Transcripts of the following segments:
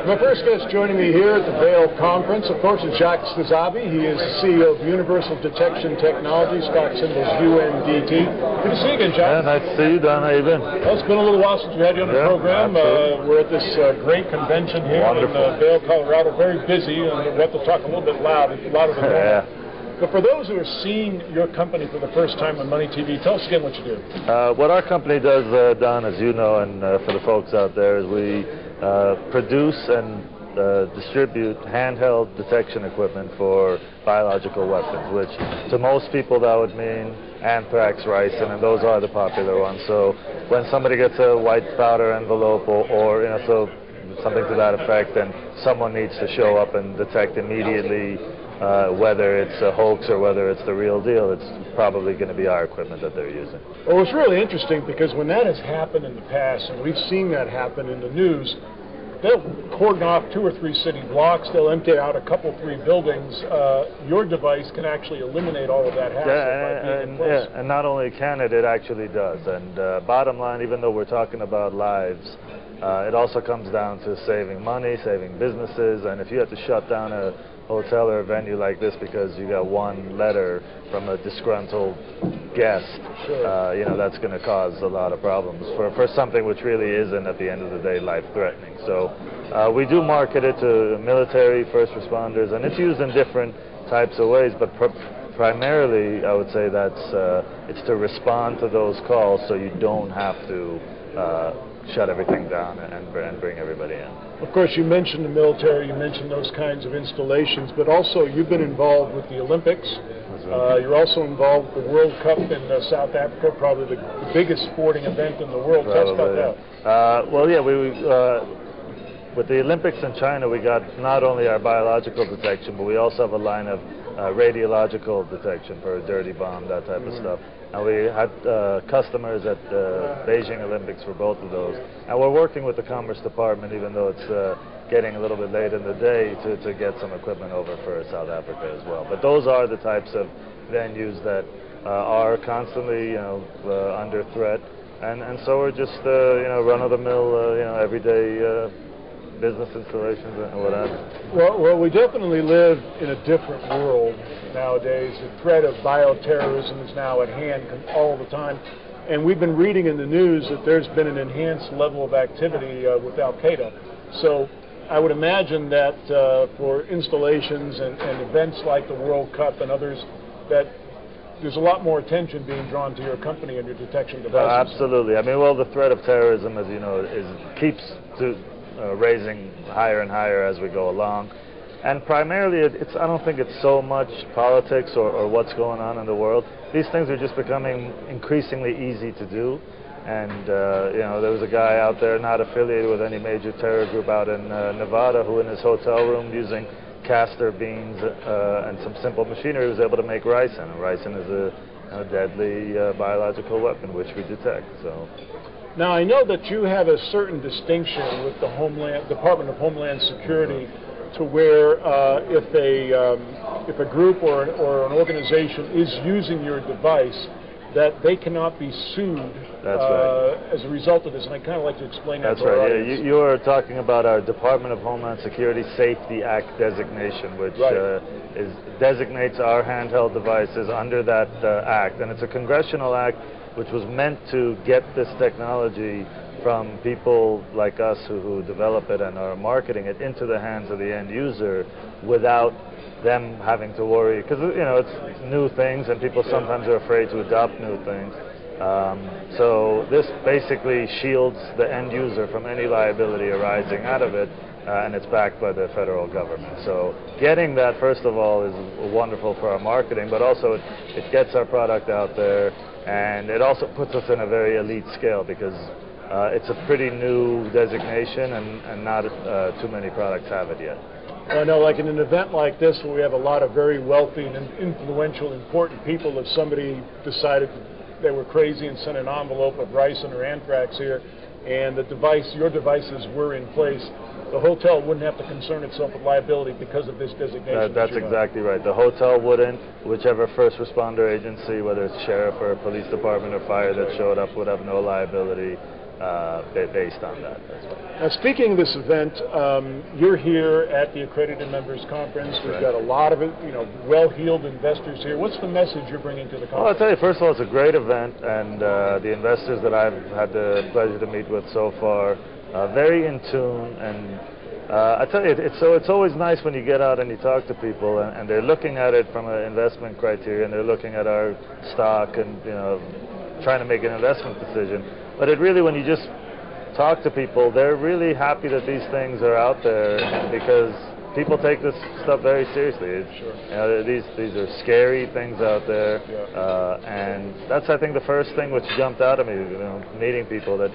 My first guest joining me here at the Vail Conference, of course, is Jacques Stazabi. He is the CEO of Universal Detection Technology, stock symbol is UNDT. Good to see you again, Jacques. Yeah, nice to see you, Don. How you been? Well, it's been a little while since we had you on the program. We're at this great convention here in Vail, Colorado. Very busy, and we'll have to talk a little bit louder than normal. Yeah. But for those who are seeing your company for the first time on MoneyTV, tell us again what you do. What our company does, Don, as you know, and for the folks out there, is we produce and distribute handheld detection equipment for biological weapons, which to most people that would mean anthrax, ricin, and those are the popular ones. So when somebody gets a white powder envelope or something to that effect, then someone needs to show up and detect immediately whether it's a hoax or whether it's the real deal. It's probably going to be our equipment that they're using. Well, it's really interesting because when that has happened in the past, and we've seen that happen in the news, they'll cordon off 2 or 3 city blocks, they'll empty out a couple, 3 buildings. Your device can actually eliminate all of that hassle. And not only can it actually does. And bottom line, even though we're talking about lives, it also comes down to saving money, saving businesses, and if you have to shut down a hotel or a venue like this because you got one letter from a disgruntled guest, that's going to cause a lot of problems for something which really isn't, at the end of the day, life-threatening. So we do market it to military, first responders, and it's used in different types of ways, but primarily I would say it's to respond to those calls so you don't have to shut everything down and bring everybody in. Of course, you mentioned the military, you mentioned those kinds of installations, but also you've been involved with the Olympics. You're also involved with the World Cup in South Africa, probably the biggest sporting event in the world. Tell us about that. With the Olympics in China, we got not only our biological detection, but we also have a line of radiological detection for a dirty bomb, that type of stuff. And we had customers at the Beijing Olympics for both of those. And we're working with the Commerce Department, even though it's getting a little bit late in the day, to get some equipment over for South Africa as well. But those are the types of venues that are constantly under threat. And so we're just run-of-the-mill, everyday business installations and what have you. Well, we definitely live in a different world nowadays. The threat of bioterrorism is now at hand all the time. And we've been reading in the news that there's been an enhanced level of activity with Al-Qaeda. So I would imagine that for installations and events like the World Cup and others, that there's a lot more attention being drawn to your company and your detection devices. Absolutely. I mean, the threat of terrorism, as you know, keeps raising higher and higher as we go along. And primarily, I don't think it's so much politics or what's going on in the world. These things are just becoming increasingly easy to do. And, there was a guy out there not affiliated with any major terror group out in Nevada who in his hotel room using castor beans and some simple machinery was able to make ricin. And ricin is a deadly biological weapon which we detect. So. Now, I know that you have a certain distinction with the Department of Homeland Security to where if a group or an organization is using your device, that they cannot be sued as a result of this. And I'd kind of like to explain that to our audience. You are talking about our Department of Homeland Security Safety Act designation, which designates our handheld devices under that act. And it's a congressional act which was meant to get this technology from people like us who develop it and are marketing it into the hands of the end user without them having to worry, because it's new things and people sometimes are afraid to adopt new things. So this basically shields the end user from any liability arising out of it, and it's backed by the federal government. So getting that, first of all, is wonderful for our marketing, but also it gets our product out there, and it also puts us in a very elite scale because it's a pretty new designation and not too many products have it yet. I know, like in an event like this where we have a lot of very wealthy and influential, important people, if somebody decided they were crazy and sent an envelope of ricin or anthrax here, and your devices were in place, the hotel wouldn't have to concern itself with liability because of this designation. That's exactly right. The hotel wouldn't. Whichever first responder agency, whether it's sheriff or police department or fire that showed up, would have no liability. based on that. That's right. Now, speaking of this event, you're here at the Accredited Members Conference. We've got a lot of well-heeled investors here. What's the message you're bringing to the conference? Well, I'll tell you, first of all, it's a great event, and the investors that I've had the pleasure to meet with so far, very in tune, and I tell you, it's always nice when you get out and you talk to people, and they're looking at it from an investment criteria, and they're looking at our stock and trying to make an investment decision. But it really, when you just talk to people, they're really happy that these things are out there because people take this stuff very seriously. These are scary things out there, and that's, I think, the first thing which jumped out at me, meeting people, that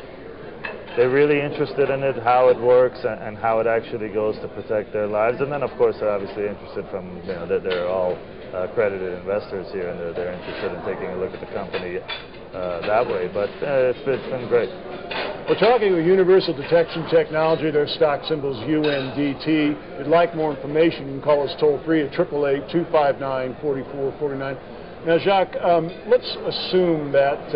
they're really interested in it, how it works, and how it actually goes to protect their lives. And then, of course, they're obviously interested from, that they're all accredited investors here, and they're interested in taking a look at the company that way. But it's been great. We're talking with Universal Detection Technology. Their stock symbol's UNDT. If you'd like more information, you can call us toll-free at 888-259-4449. Now, Jacques, let's assume that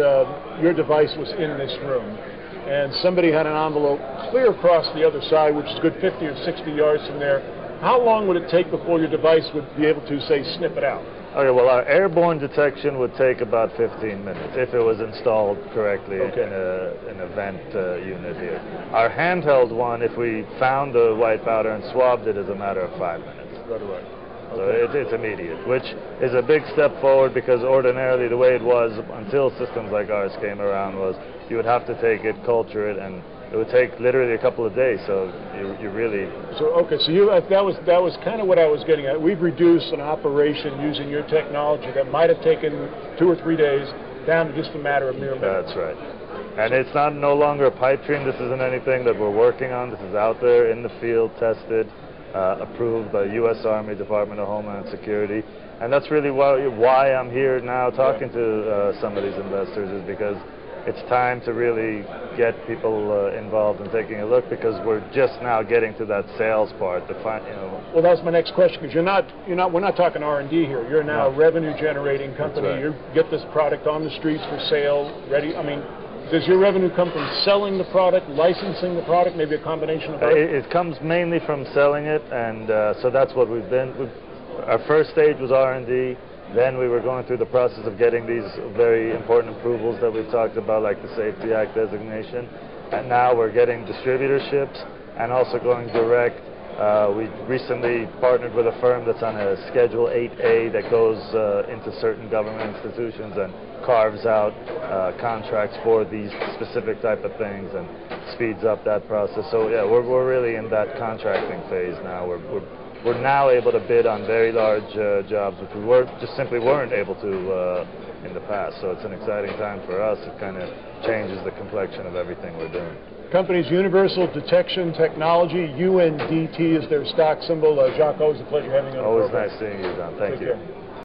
your device was in this room, and somebody had an envelope clear across the other side, which is a good 50 or 60 yards from there. How long would it take before your device would be able to, say, snip it out? Okay, well, our airborne detection would take about 15 minutes if it was installed correctly in an event unit here. Our handheld one, if we found the white powder and swabbed it, is a matter of 5 minutes. Right away. So it's immediate, which is a big step forward, because ordinarily the way it was until systems like ours came around was you would have to take it, culture it, and it would take literally a couple of days. So you really... So that was kind of what I was getting at. We've reduced an operation using your technology that might have taken 2 or 3 days down to just a matter of mere minutes. That's right. And it's no longer a pipe dream. This isn't anything that we're working on. This is out there in the field, tested, approved by U.S. Army, Department of Homeland Security. And that's really why I'm here now talking to some of these investors, is because it's time to really get people involved in taking a look, because we're just now getting to that sales part. Well, that's my next question, because we're not talking R&D here. You're now a revenue-generating company. Right. You get this product on the streets for sale, ready. I mean, does your revenue come from selling the product, licensing the product, maybe a combination of both? It comes mainly from selling it, and so that's what we've been. Our first stage was R&D. Then we were going through the process of getting these very important approvals that we've talked about, like the Safety Act designation. And now we're getting distributorships and also going direct. We recently partnered with a firm that's on a Schedule 8A that goes into certain government institutions and carves out contracts for these specific type of things and speeds up that process. So yeah, we're really in that contracting phase now. We're now able to bid on very large jobs, which we just simply weren't able to in the past. So it's an exciting time for us. It kind of changes the complexion of everything we're doing. Company's Universal Detection Technology, UNDT is their stock symbol. Jacques, always a pleasure having you on the program. Always nice seeing you, Don. Thank you. Take care.